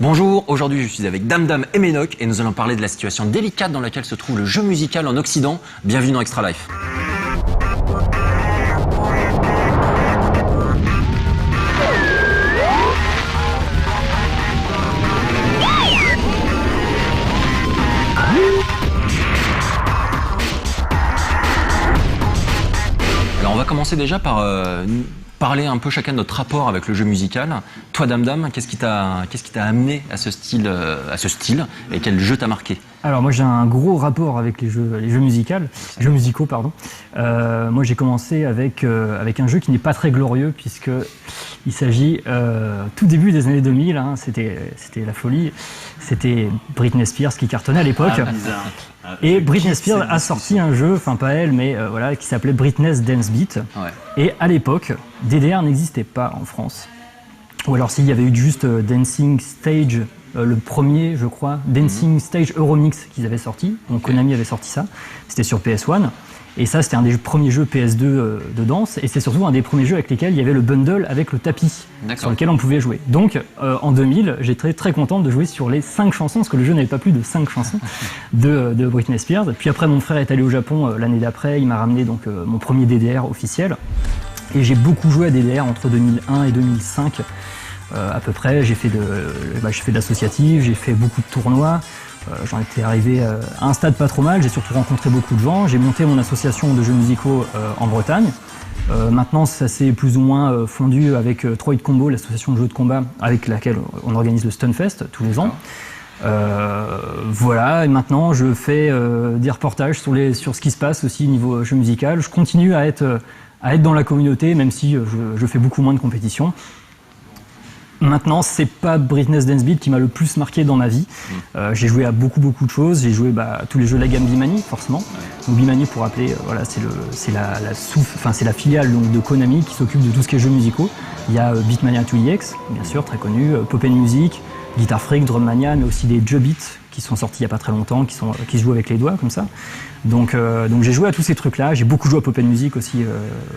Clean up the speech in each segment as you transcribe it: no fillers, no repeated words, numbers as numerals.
Bonjour, aujourd'hui je suis avec Damdam et Ménoc et nous allons parler de la situation délicate dans laquelle se trouve le jeu musical en Occident. Bienvenue dans Extra Life. Alors on va commencer déjà par parler un peu chacun de notre rapport avec le jeu musical. Toi Damdam, qu'est-ce qui t'a amené à ce style et quel jeu t'a marqué? Alors moi j'ai un gros rapport avec les jeux musicaux pardon. Moi j'ai commencé avec un jeu qui n'est pas très glorieux puisque il s'agit tout début des années 2000, hein, c'était la folie. C'était Britney Spears qui cartonnait à l'époque. Et Britney Spears a sorti un jeu, enfin pas elle, mais voilà, qui s'appelait Britney's Dance Beat. Ouais. Et à l'époque, DDR n'existait pas en France. Ou alors s'il y avait eu juste Dancing Stage, le premier, je crois, Dancing Stage Euromix qu'ils avaient sorti. Donc Konami avait sorti ça. C'était sur PS1. Et ça, c'était un des premiers jeux PS2 de danse. Et c'est surtout un des premiers jeux avec lesquels il y avait le bundle avec le tapis sur lequel on pouvait jouer. Donc, en 2000, j'étais très contente de jouer sur les 5 chansons, parce que le jeu n'avait pas plus de 5 chansons de Britney Spears. Puis après, mon frère est allé au Japon l'année d'après. Il m'a ramené donc mon premier DDR officiel. Et j'ai beaucoup joué à DDR entre 2001 et 2005. À peu près, j'ai fait de l'associatif, j'ai fait beaucoup de tournois. J'en étais arrivé à un stade pas trop mal, j'ai surtout rencontré beaucoup de gens, j'ai monté mon association de jeux musicaux en Bretagne. Maintenant, ça s'est plus ou moins fondu avec Troid Combo, l'association de jeux de combat avec laquelle on organise le Stunfest tous les ans. Voilà, et maintenant je fais des reportages sur ce qui se passe aussi niveau jeu musical. Je continue à être dans la communauté, même si je fais beaucoup moins de compétitions. Maintenant, c'est pas Britney's Dance Beat qui m'a le plus marqué dans ma vie. J'ai joué à beaucoup de choses. J'ai joué à tous les jeux de la gamme Bimani, forcément. Donc Bimani, pour rappeler, voilà, c'est la filiale donc, de Konami qui s'occupe de tout ce qui est jeux musicaux. Il y a Beatmania 2EX, bien sûr, très connu, Pop & Music, Guitar Freak, Drum Mania, mais aussi des jeux beats qui sont sortis il n'y a pas très longtemps, qui se jouent avec les doigts comme ça. Donc j'ai joué à tous ces trucs-là. J'ai beaucoup joué à Pop & Music aussi.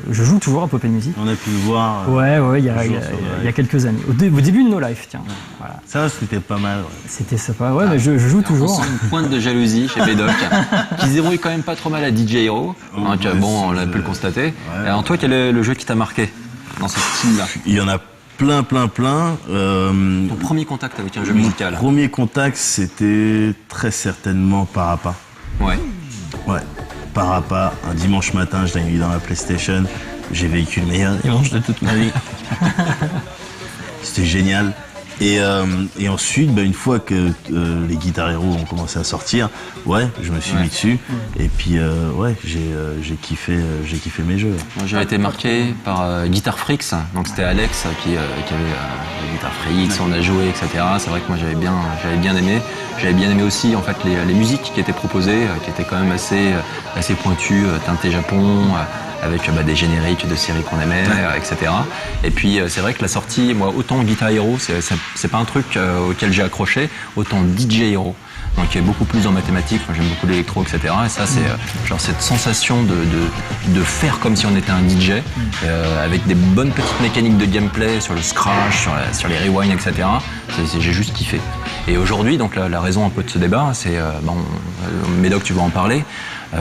Je joue toujours à Pop & Music. On a pu le voir. Ouais, il y a quelques années. Au début de No Life, tiens. Voilà. Ça, c'était pas mal. Ouais. C'était sympa. Ouais, mais je joue toujours. On sent une pointe de jalousie chez Médoc, qui se débrouille quand même pas trop mal à DJ Hero. On l'a pu le constater. Ouais. Alors toi, quel est le jeu qui t'a marqué dans ce style-là? Il y en a plein. Ton premier contact avec un jeu musical? Mon premier contact, c'était très certainement Parappa. Ouais. Parappa, un dimanche matin, je l'ai mis dans la PlayStation. J'ai vécu le meilleur dimanche de toute ma vie. C'était génial. Et ensuite, une fois que les Guitar Hero ont commencé à sortir, je me suis mis dessus. Et puis, j'ai kiffé mes jeux. Moi, j'ai été marqué par Guitar Freaks. Donc, c'était Alex qui avait Guitar Freaks, on a joué, etc. C'est vrai que moi, j'avais bien aimé. J'avais bien aimé aussi, en fait, les musiques qui étaient proposées, qui étaient quand même assez pointues, teintées Japon. Avec des génériques de séries qu'on aimait, etc. Et puis c'est vrai que la sortie, moi autant Guitar Hero, c'est pas un truc auquel j'ai accroché, autant DJ Hero. Donc il est beaucoup plus en mathématiques, moi j'aime beaucoup l'électro, etc. Et ça c'est genre cette sensation de faire comme si on était un DJ, avec des bonnes petites mécaniques de gameplay sur le scratch, sur les rewinds, etc. J'ai juste kiffé. Et aujourd'hui, donc la raison un peu de ce débat, c'est, Médoc, tu vas en parler.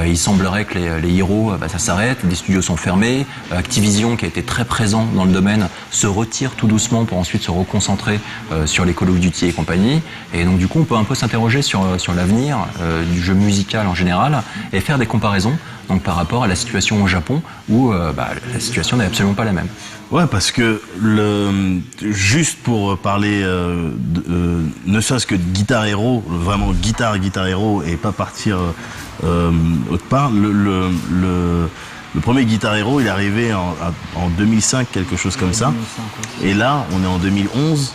Il semblerait que les héros, ça s'arrête, des studios sont fermés, Activision, qui a été très présent dans le domaine, se retire tout doucement pour ensuite se reconcentrer sur les Call of Duty et compagnie. Et donc du coup, on peut un peu s'interroger sur l'avenir du jeu musical en général et faire des comparaisons donc, par rapport à la situation au Japon où la situation n'est absolument pas la même. Ouais, parce que juste pour parler, ne serait-ce que de Guitar Hero, vraiment Guitar Hero, et pas partir autre part, le premier Guitar Hero, il est arrivé en 2005, quelque chose comme ça. Et là, on est en 2011.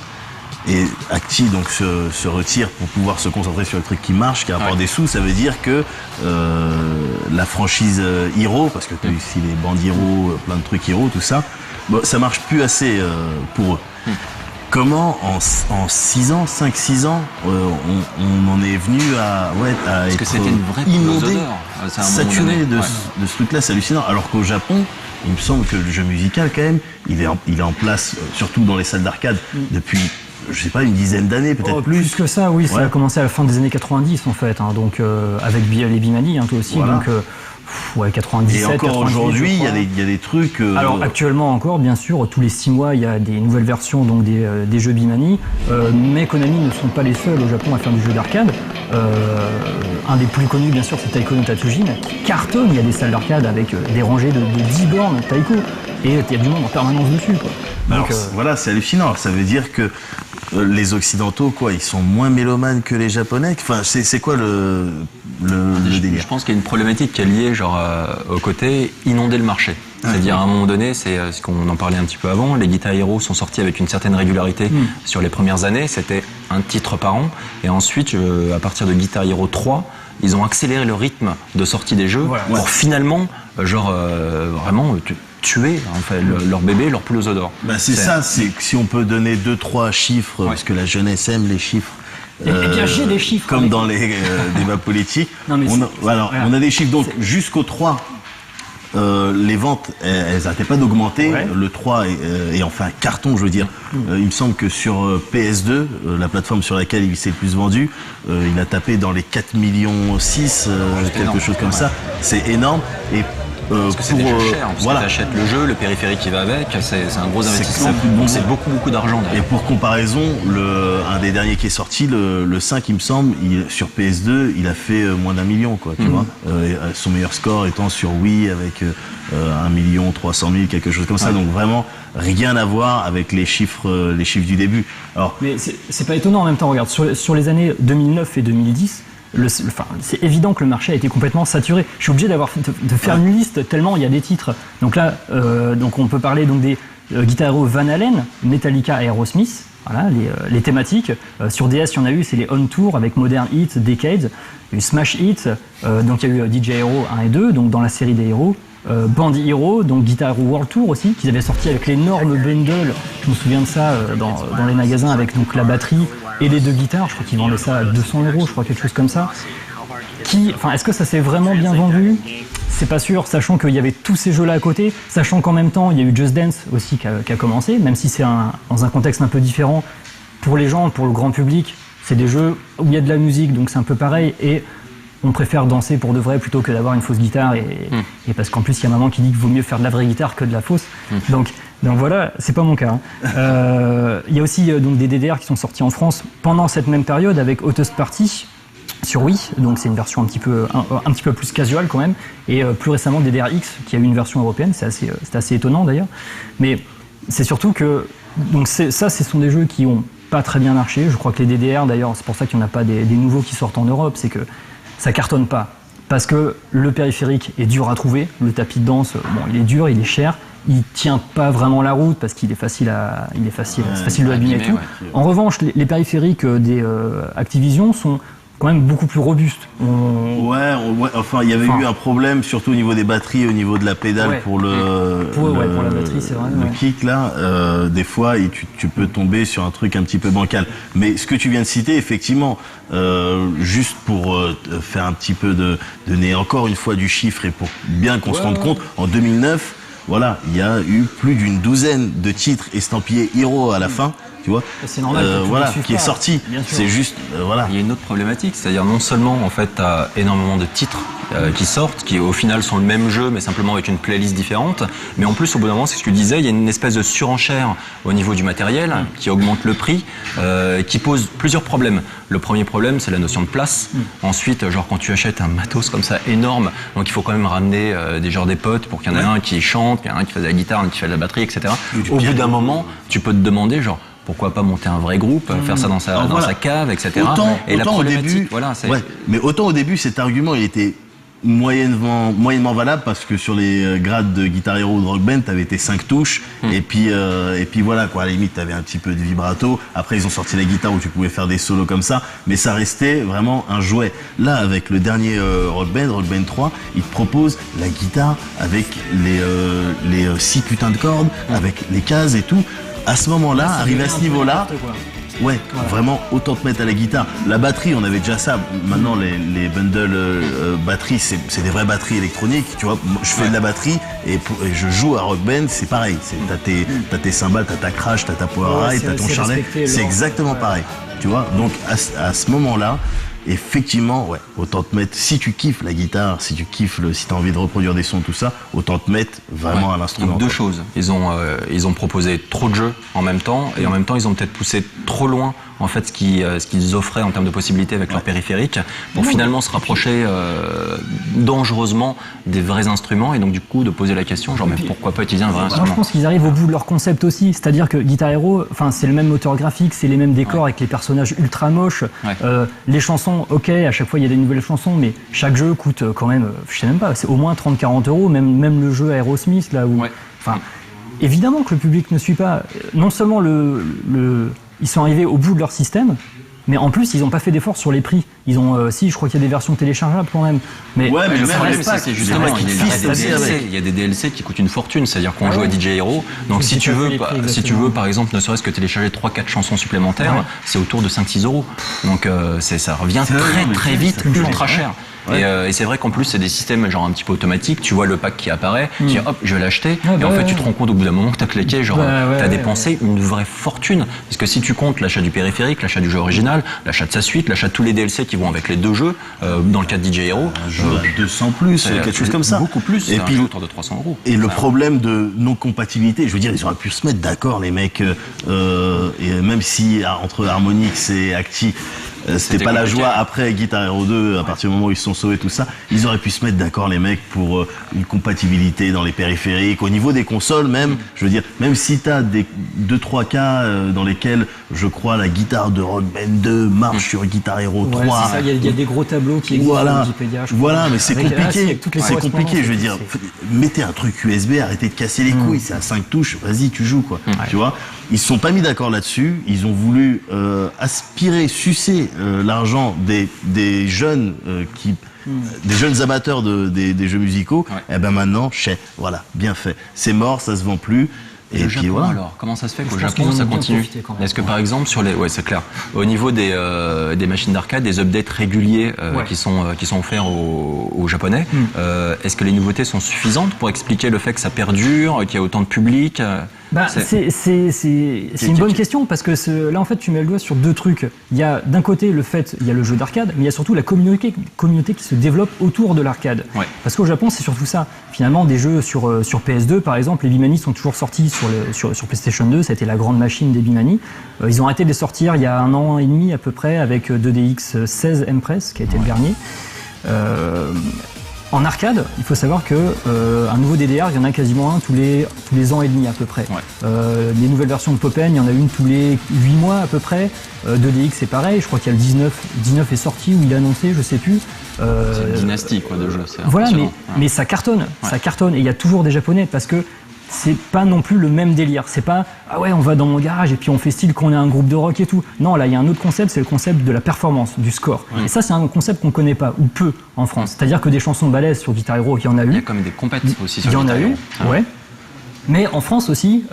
Et Acti donc se retire pour pouvoir se concentrer sur le truc qui marche, qui rapporte des sous. Ça veut dire que la franchise Hero, parce que tu as ici les bandes Hero, plein de trucs Hero, tout ça, ça marche plus assez pour eux. Comment en 5-6 ans, on en est venu à Parce être que c'était une vraie inondé, saturé de ce truc-là, c'est hallucinant. Alors qu'au Japon, il me semble que le jeu musical, quand même, il est en place, surtout dans les salles d'arcade, depuis je sais pas, une dizaine d'années, peut-être plus que ça, oui, ça Ouais. a commencé à la fin des années 90 en fait, hein, donc avec les Bimani, hein, toi aussi, Voilà. donc ouais, 97, Et encore 98, aujourd'hui, je il y, crois. a des trucs. Alors actuellement encore, bien sûr, tous les 6 mois, il y a des nouvelles versions donc des jeux Bimani, mais Konami ne sont pas les seuls au Japon à faire du jeu d'arcade. Un des plus connus, bien sûr, c'est Taiko no Tatsujin, qui cartonne. Il y a des salles d'arcade avec des rangées de 10 bornes Taiko, et il y a du monde en permanence dessus, quoi. Alors, Donc, voilà, c'est hallucinant. Alors, ça veut dire que les Occidentaux, quoi, ils sont moins mélomanes que les Japonais. Enfin, c'est quoi le délire? Je pense qu'il y a une problématique qui est liée genre, au côté inonder le marché. C'est-à-dire à un moment donné, c'est ce qu'on en parlait un petit peu avant, les Guitar Hero sont sortis avec une certaine régularité sur les premières années, c'était un titre par an, et ensuite, à partir de Guitar Hero 3, ils ont accéléré le rythme de sortie des jeux pour finalement, vraiment tuer en fait, leur bébé, leur poule aux œufs d'or. Bah, c'est ça, c'est que si on peut donner 2-3 chiffres, parce que la jeunesse aime les chiffres. Et bien j'ai des chiffres. Comme dans les débats politiques. Non, mais on a des chiffres. Donc jusqu'au 3, les ventes, elles n'arrêtaient pas d'augmenter. Ouais. Le 3 est enfin un carton, je veux dire. Il me semble que sur PS2, la plateforme sur laquelle il s'est le plus vendu, il a tapé dans les 4,6 millions, quelque énorme. chose comme ça. C'est énorme. Et Parce que c'est des jeux chers, parce que tu achètes le jeu, le périphérique qui va avec, c'est un gros investissement, ça coûte donc c'est beaucoup d'argent Et d'ailleurs. pour comparaison, un des derniers qui est sorti, le 5, il me semble, sur PS2, il a fait moins d'1 million, quoi, tu vois. Son meilleur score étant sur Wii avec 1,3 million, quelque chose comme ça. Donc vraiment, rien à voir avec les chiffres du début. Alors, Mais c'est pas étonnant en même temps, regarde, sur les années 2009 et 2010, c'est évident que le marché a été complètement saturé. Je suis obligé de faire une liste tellement il y a des titres. Donc là, donc on peut parler donc des Guitar Hero Van Halen, Metallica, Aerosmith. Voilà les thématiques. Sur DS, il y en a eu, c'est les On Tour avec Modern Hits, Decades, il y a eu Smash Hits, donc il y a eu DJ Hero 1 et 2, donc dans la série des héros. Band Hero, donc Guitar Hero World Tour aussi, qu'ils avaient sorti avec l'énorme bundle, je me souviens de ça, dans les magasins avec donc la batterie et les 2 guitares, je crois qu'ils vendaient ça à 200 €, je crois, quelque chose comme ça. Est-ce que ça s'est vraiment bien vendu ? C'est pas sûr, sachant qu'il y avait tous ces jeux-là à côté, sachant qu'en même temps, il y a eu Just Dance aussi qui a commencé, même si c'est dans un contexte un peu différent. Pour les gens, pour le grand public, c'est des jeux où il y a de la musique, donc c'est un peu pareil, et on préfère danser pour de vrai plutôt que d'avoir une fausse guitare, et parce qu'en plus, il y a maman qui dit qu'il vaut mieux faire de la vraie guitare que de la fausse. Donc voilà, c'est pas mon cas. Il y a aussi donc des DDR qui sont sortis en France pendant cette même période avec Hottest Party sur Wii, donc c'est une version un petit peu plus casual quand même, et plus récemment DDR-X qui a eu une version européenne, c'est assez étonnant d'ailleurs, mais c'est surtout que donc ce sont des jeux qui ont pas très bien marché. Je crois que les DDR d'ailleurs, c'est pour ça qu'il n'y en a pas des nouveaux qui sortent en Europe, c'est que ça cartonne pas, parce que le périphérique est dur à trouver, le tapis de danse, bon, il est dur, il est cher, il tient pas vraiment la route parce qu'il est facile de l'abîmer et tout. Ouais. En revanche, les périphériques des Activision sont quand même beaucoup plus robustes. enfin, il y avait eu un problème, surtout au niveau des batteries, au niveau de la pédale pour pour la batterie, c'est vrai. Le kick, là, des fois, tu peux tomber sur un truc un petit peu bancal. Mais ce que tu viens de citer, effectivement, juste pour faire un petit peu donner encore une fois du chiffre et pour bien qu'on se rende compte, en 2009, voilà, il y a eu plus d'une douzaine de titres estampillés Hero à la fin, tu vois. C'est normal que voilà, tout le monde qui est suive sorti. pas, bien sûr. C'est juste, voilà. Il y a une autre problématique, c'est-à-dire non seulement en fait tu as énormément de titres qui sortent, qui au final sont le même jeu mais simplement avec une playlist différente, mais en plus au bout d'un moment, c'est ce que tu disais, il y a une espèce de surenchère au niveau du matériel qui augmente le prix, qui pose plusieurs problèmes. Le premier problème, c'est la notion de place. Ensuite, genre quand tu achètes un matos comme ça énorme, donc il faut quand même ramener des potes pour qu'il y en ait un qui chante, qu'il y en ait un qui fasse de la guitare, un qui fait de la batterie, etc. Au bout d'un moment, tu peux te demander genre pourquoi pas monter un vrai groupe, faire ça dans sa cave, etc. Et la problématique, mais autant au début, cet argument, il était moyennement valable parce que sur les grades de Guitar Hero ou de Rock Band, t'avais tes 5 touches et puis voilà quoi, à la limite t'avais un petit peu de vibrato. Après ils ont sorti la guitare où tu pouvais faire des solos comme ça, mais ça restait vraiment un jouet. Là avec le dernier Rock Band 3, ils te proposent la guitare avec les 6 putains de cordes, avec les cases et tout. À ce moment-là, arrivé à ce niveau-là, ouais, vraiment, autant te mettre à la guitare. La batterie, on avait déjà ça. Maintenant, les bundles batterie, c'est des vraies batteries électroniques. Tu vois, je fais de la batterie et je joue à Rock Band, c'est pareil. T'as tes cymbales, t'as ta crash, t'as ta power ride, t'as ton charlet. C'est exactement pareil. Tu vois, donc à ce moment-là, effectivement, ouais, autant te mettre, si tu kiffes la guitare, si tu kiffes si t'as envie de reproduire des sons, tout ça, autant te mettre vraiment à l'instrument. Donc deux choses. Ils ont proposé trop de jeux en même temps, et en même temps, ils ont peut-être poussé trop loin, en fait, ce qu'ils offraient en termes de possibilités avec leur périphérique, pour finalement se rapprocher dangereusement des vrais instruments, et donc du coup, de poser la question, genre, mais pourquoi pas utiliser un vrai instrument? Moi, je pense qu'ils arrivent au bout de leur concept aussi, c'est-à-dire que Guitar Hero, enfin, c'est le même moteur graphique, c'est les mêmes décors avec les personnages ultra moches, les chansons, ok, à chaque fois il y a des nouvelles chansons, mais chaque jeu coûte quand même, je sais même pas, c'est au moins 30-40 €, même le jeu Aerosmith, là où... Enfin, évidemment que le public ne suit pas. Non seulement ils sont arrivés au bout de leur système, mais en plus, ils n'ont pas fait d'effort sur les prix. Ils ont, je crois qu'il y a des versions téléchargeables quand même. Mais ouais, mais c'est justement, il y a des DLC qui coûtent une fortune. C'est-à-dire qu'on joue à DJ Hero. Donc si tu veux, par exemple, ne serait-ce que télécharger 3-4 chansons supplémentaires, c'est autour de 5-6 €. Donc ça revient très vite, ultra cher. Et c'est vrai qu'en plus c'est des systèmes genre un petit peu automatiques, tu vois le pack qui apparaît, tu dis hop je vais l'acheter, et en fait tu te rends compte au bout d'un moment que t'as claqué, genre t'as dépensé une vraie fortune, parce que si tu comptes l'achat du périphérique, l'achat du jeu original, l'achat de sa suite, l'achat de tous les DLC qui vont avec les deux jeux, dans le cas de DJ Hero, un jeu à 200 plus, quelque chose comme ça. Beaucoup plus, et puis autour de 300 €. Et le problème de non-compatibilité, je veux dire, ils auraient pu se mettre d'accord les mecs, et même si entre Harmonix et Acti, c'était pas la joie après Guitar Hero 2, à partir du moment où ils se sont sauvés, tout ça, ils auraient pu se mettre d'accord les mecs pour une compatibilité dans les périphériques, au niveau des consoles même, je veux dire, même si t'as des 2-3 cas dans lesquels, je crois, la guitare de Rock Band 2 marche sur Guitar Hero 3. C'est ça, il y a des gros tableaux qui existent sur Wikipédia, je crois. Voilà, mais c'est compliqué, je veux dire, mettez un truc USB, arrêtez de casser les couilles, c'est à 5 touches, vas-y, tu joues, quoi, tu vois. Ils se sont pas mis d'accord là-dessus, ils ont voulu aspirer, sucer l'argent des jeunes des jeunes amateurs des jeux musicaux. Et ben maintenant, voilà, bien fait. C'est mort, ça se vend plus. Et puis Japon, alors, comment ça se fait qu'au Japon ça continue? Est-ce que par exemple sur les, c'est clair, au niveau des machines d'arcade, des updates réguliers qui sont offerts aux Japonais, est-ce que les nouveautés sont suffisantes pour expliquer le fait que ça perdure, qu'il y a autant de public? C'est une bonne question, parce que là en fait tu mets le doigt sur deux trucs. Il y a d'un côté il y a le jeu d'arcade, mais il y a surtout la communauté qui se développe autour de l'arcade. Parce qu'au Japon c'est surtout ça. Finalement des jeux sur PS2 par exemple, les Bimani sont toujours sortis sur PlayStation 2, ça a été la grande machine des Bimani. Ils ont arrêté de les sortir il y a 1 an et demi à peu près avec 2DX 16 Empress qui a été le dernier. En arcade, il faut savoir que un nouveau DDR, il y en a quasiment un tous les ans et demi à peu près. Les nouvelles versions de Popen, il y en a une tous les 8 mois à peu près. 2DX c'est pareil, je crois qu'il y a le 19 est sorti ou il est annoncé, je sais plus. C'est une dynastie quoi de jeux. Voilà, mais ça cartonne, et il y a toujours des Japonais parce que c'est pas non plus le même délire. C'est pas ah ouais on va dans mon garage et puis on fait style qu'on est un groupe de rock et tout. Non, là il y a un autre concept, c'est le concept de la performance, du score. Et ça c'est un concept qu'on connaît pas ou peu en France. C'est-à-dire que des chansons balèzes sur Guitar Hero, il y en a eu. Il y a comme des compètes aussi sur Guitar Hero. Il y en a eu, ouais. Mais en France aussi,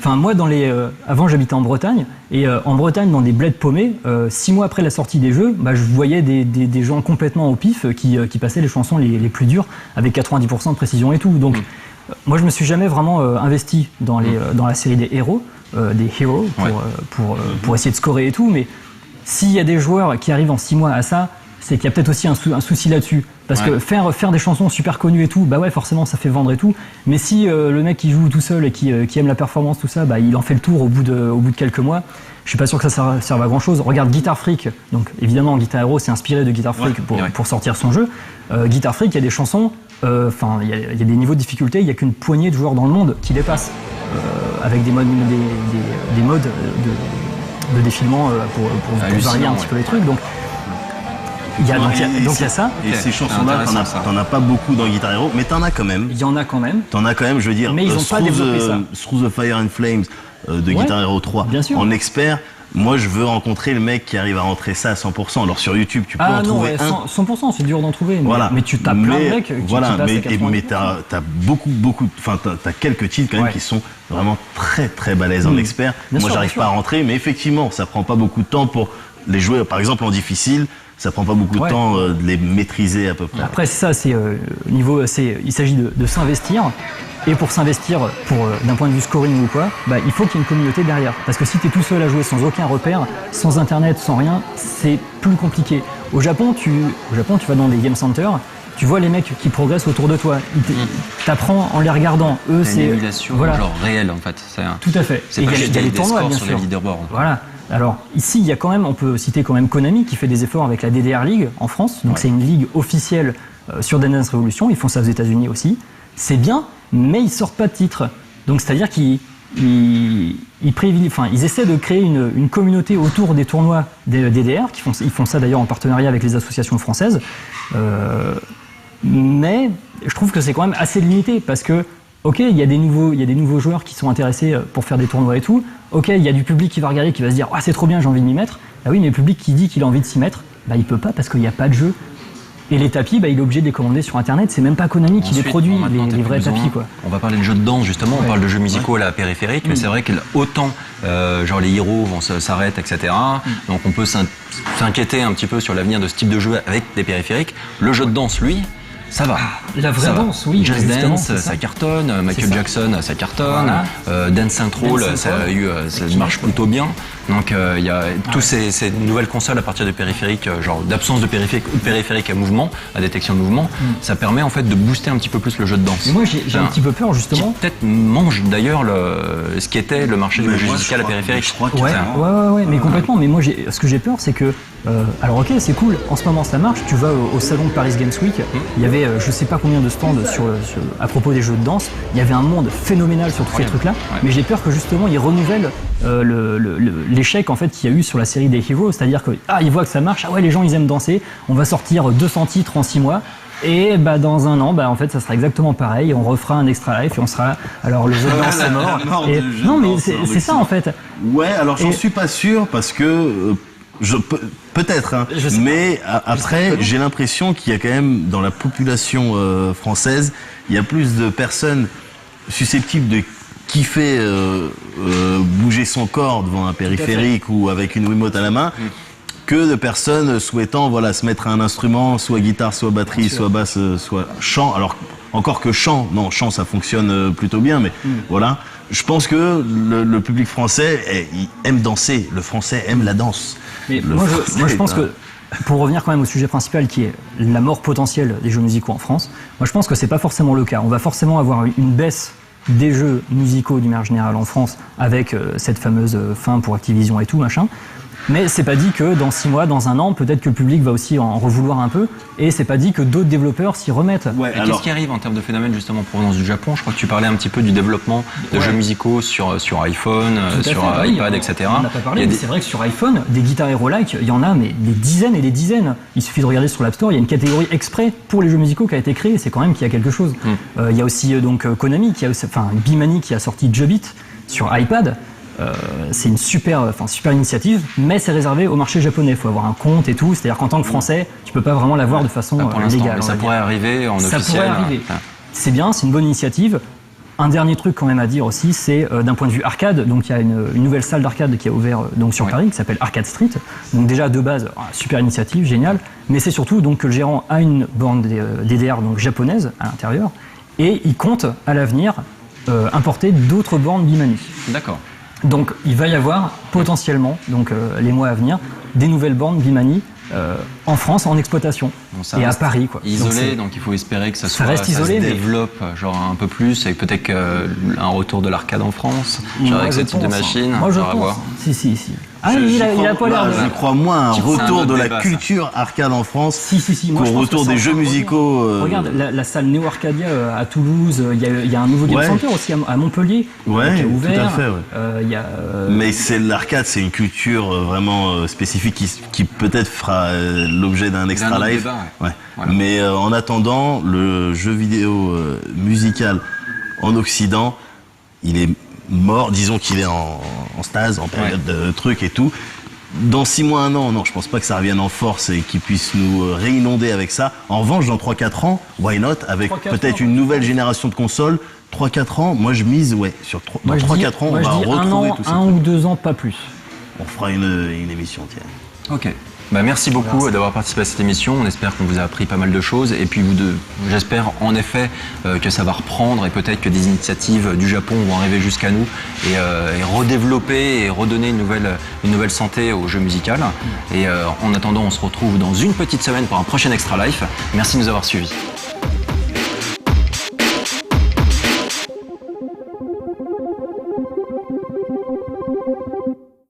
moi avant j'habitais en Bretagne, et en Bretagne dans des bleds paumés, 6 mois après la sortie des jeux, je voyais des gens complètement au pif qui passaient les chansons les plus dures avec 90% de précision et tout. Donc moi je me suis jamais vraiment investi dans la série des héros, pour essayer de scorer et tout, mais s'il y a des joueurs qui arrivent en 6 mois à ça, c'est qu'il y a peut-être aussi un souci là-dessus. Parce que faire des chansons super connues et tout, forcément ça fait vendre et tout. Mais si le mec qui joue tout seul et qui aime la performance, tout ça, il en fait le tour au bout de quelques mois, je suis pas sûr que ça serve à grand chose. Regarde Guitar Freak, donc évidemment Guitar Hero s'est inspiré de Guitar Freak pour sortir son jeu. Guitar Freak, il y a des chansons, il y a des niveaux de difficulté, il y a qu'une poignée de joueurs dans le monde qui les passent. Avec des modes de défilement pour varier un petit peu les trucs. Donc il y a ça. Et ces chansons-là, t'en as pas beaucoup dans Guitar Hero, mais t'en as quand même. Il y en a quand même. T'en as quand même, je veux dire. Mais ils ont pas développé ça. Through the Fire and Flames de Guitar Hero 3 bien sûr. en expert. moi je veux rencontrer le mec qui arrive à rentrer ça à 100%. Alors sur YouTube, tu peux en Ah non, trouver ouais, un. 100%, c'est dur d'en trouver. Mais, Voilà. mais tu tapes plein de mecs qui voilà, passent à mais 90%. t'as beaucoup, enfin t'as quelques titres quand même Ouais. qui sont vraiment très balèzes en expert. Bien Moi sûr, j'arrive bien pas à sûr. rentrer, mais effectivement ça prend pas beaucoup de temps pour les jouer. Par exemple en difficile, ça prend pas beaucoup de Ouais. temps de les maîtriser à peu près. Après, c'est ça, c'est il s'agit de s'investir. Et pour s'investir, d'un point de vue scoring ou quoi, bah, il faut qu'il y ait une communauté derrière. Parce que si tu es tout seul à jouer sans aucun repère, sans internet, sans rien, c'est plus compliqué. Au Japon, tu vas dans des game centers, tu vois les mecs qui progressent autour de toi. T'apprends en les regardant. Eux, C'est c'est une émulation voilà. genre réelle en fait. Tout à fait. C'est Et pas il y a juste les des tournois, scores bien sur sûr. les leaderboards. Voilà. Alors ici, il y a quand même, on peut citer quand même Konami qui fait des efforts avec la DDR League en France. Donc c'est une ligue officielle sur Dance Revolution. Ils font ça aux États-Unis aussi. C'est bien, mais ils sortent pas de titre. Donc c'est-à-dire qu'ils ils essaient de créer une communauté autour des tournois des DDR. Ils font ça d'ailleurs en partenariat avec les associations françaises. Mais je trouve que c'est quand même assez limité parce que ok, il y a des nouveaux joueurs qui sont intéressés pour faire des tournois et tout. Ok, il y a du public qui va regarder, qui va se dire ah c'est trop bien, j'ai envie de m'y mettre. Ah oui, mais le public qui dit qu'il a envie de s'y mettre, bah il peut pas parce qu'il n'y a pas de jeu. Et les tapis, bah, il est obligé de les commander sur internet. C'est même pas Konami qui les Ensuite, produit, bon, maintenant, t'as les plus vrais besoin. tapis quoi. On va parler de jeux de danse justement, on parle de jeux musicaux à la périphérique, mais c'est vrai que autant genre les héros s'arrêtent, etc. Donc on peut s'inquiéter un petit peu sur l'avenir de ce type de jeu avec des périphériques. Le jeu de danse, lui, ça va. La vraie Ça va. danse, oui. Just justement, Dance, c'est ça cartonne. Michael ça. Jackson, ça cartonne. Voilà. Dance Central, Dance ça Central, marche plutôt bien. Donc il y a tous ces nouvelles consoles à partir de périphériques, genre d'absence de périphériques à mouvement, à détection de mouvement, ça permet en fait de booster un petit peu plus le jeu de danse. Et moi j'ai un petit peu peur Qui justement. peut-être mange d'ailleurs ce qui était le marché du Mais jeu moi, musical à périphérique. Je crois que Ouais, mais complètement. Mais moi, ce que j'ai peur, c'est que, alors ok, c'est cool. En ce moment, ça marche. Tu vas au salon de Paris Games Week. Il y avait, je sais pas combien de stands à propos des jeux de danse. Il y avait un monde phénoménal sur tous ces trucs-là. Ouais. Mais j'ai peur que justement, ils renouvellent l'échec en fait qu'il y a eu sur la série des Heroes. C'est-à-dire que ils voient que ça marche. Ah ouais, les gens ils aiment danser. On va sortir 200 titres en 6 mois. Et bah dans un an, bah en fait, ça sera exactement pareil. On refera un extra life et on sera. Alors le jeu de danse c'est mort. mort Et- du jeu de non, mais danse, c'est ça en fait. Ouais, alors j'en Et- suis pas sûr parce que peut-être, hein, Je sais mais après pas. j'ai l'impression qu'il y a quand même dans la population française, il y a plus de personnes susceptibles de kiffer bouger son corps devant un périphérique ou avec une Wiimote à la main. Que de personnes souhaitant se mettre à un instrument, soit guitare, soit batterie, soit basse, soit chant. Alors encore que chant, non, chant ça fonctionne plutôt bien, mais voilà. Je pense que le public français il aime danser. Le français aime la danse. Mais Le moi, français je pense est un- que, pour revenir quand même au sujet principal qui est la mort potentielle des jeux musicaux en France, moi je pense que c'est pas forcément le cas. On va forcément avoir une baisse des jeux musicaux d'une manière générale en France avec cette fameuse fin pour Activision et tout machin. Mais c'est pas dit que dans 6 mois, dans un an, peut-être que le public va aussi en revouloir un peu. Et c'est pas dit que d'autres développeurs s'y remettent. Ouais, Et alors qu'est-ce qui arrive en termes de phénomène justement en provenance du Japon? Je crois que tu parlais un petit peu du développement de jeux musicaux sur iPhone, Tout à sur fait, bah oui, iPad, etc. On n'a pas parlé, Il y a mais des- c'est vrai que sur iPhone, des guitares Hero-like, il y en a mais des dizaines et des dizaines. Il suffit de regarder sur l'App Store, il y a une catégorie exprès pour les jeux musicaux qui a été créée. C'est quand même qu'il y a quelque chose. Il y a aussi Konami, Bimani qui a sorti Jubit sur iPad. C'est une super initiative, mais c'est réservé au marché japonais. Il faut avoir un compte et tout. C'est-à-dire qu'en tant que Français, tu peux pas vraiment l'avoir de façon Pas pour l'instant, légale. mais on ça va pourrait dire. arriver en Ça officiel. pourrait arriver. Enfin, C'est bien, c'est une bonne initiative. Un dernier truc quand même à dire aussi, c'est d'un point de vue arcade, donc il y a une nouvelle salle d'arcade qui a ouvert donc sur Ouais. Paris, qui s'appelle Arcade Street. Donc déjà de base, super initiative, génial. Mais c'est surtout donc que le gérant a une borne DDR donc japonaise à l'intérieur, et il compte à l'avenir importer d'autres bornes Bimani. D'accord. Donc il va y avoir potentiellement, donc les mois à venir, des nouvelles bornes Bimani en France en exploitation Bon, ça et à reste Paris quoi. Isolé, Donc, donc il faut espérer que ça reste isolé, se mais- développe genre un peu plus et peut-être un retour de l'arcade en France, genre moi, avec je ce type de pense, hein. machine. Moi je genre à pense. voir. Si. Ah Je- il j'y a crois- pas l'air de. je crois moins à un C'est un retour autre de la débat, ça. culture arcade en France Si, moi, je qu'au pense retour que ça des va jeux revenir. musicaux. Regarde, la salle Neo Arcadia à Toulouse, il y a un nouveau Game Ouais. Center aussi à Montpellier Ouais, qui a tout ouvert. à fait, ouais. Il y a, Mais c'est l'arcade, c'est une culture vraiment spécifique qui peut-être fera l'objet d'un extra autre live. débat, ouais. Voilà. Mais en attendant, le jeu vidéo musical en Occident, il est mort, disons qu'il est en stase, en période de truc et tout. Dans 6 mois, 1 an, non, je pense pas que ça revienne en force et qu'il puisse nous réinonder avec ça. En revanche, dans 3-4 ans, why not, avec peut-être une nouvelle génération de consoles, 3-4 ans, moi je mise, sur 3-4 ans, on va retrouver tout ça. 1 ou 2 ans, pas plus. On fera une émission, tiens. Ok. Bah, merci beaucoup d'avoir participé à cette émission. On espère qu'on vous a appris pas mal de choses. Et puis j'espère en effet que ça va reprendre et peut-être que des initiatives du Japon vont arriver jusqu'à nous et redévelopper et redonner une nouvelle santé au jeu musical. Et en attendant, on se retrouve dans une petite semaine pour un prochain Extra Life. Merci de nous avoir suivis.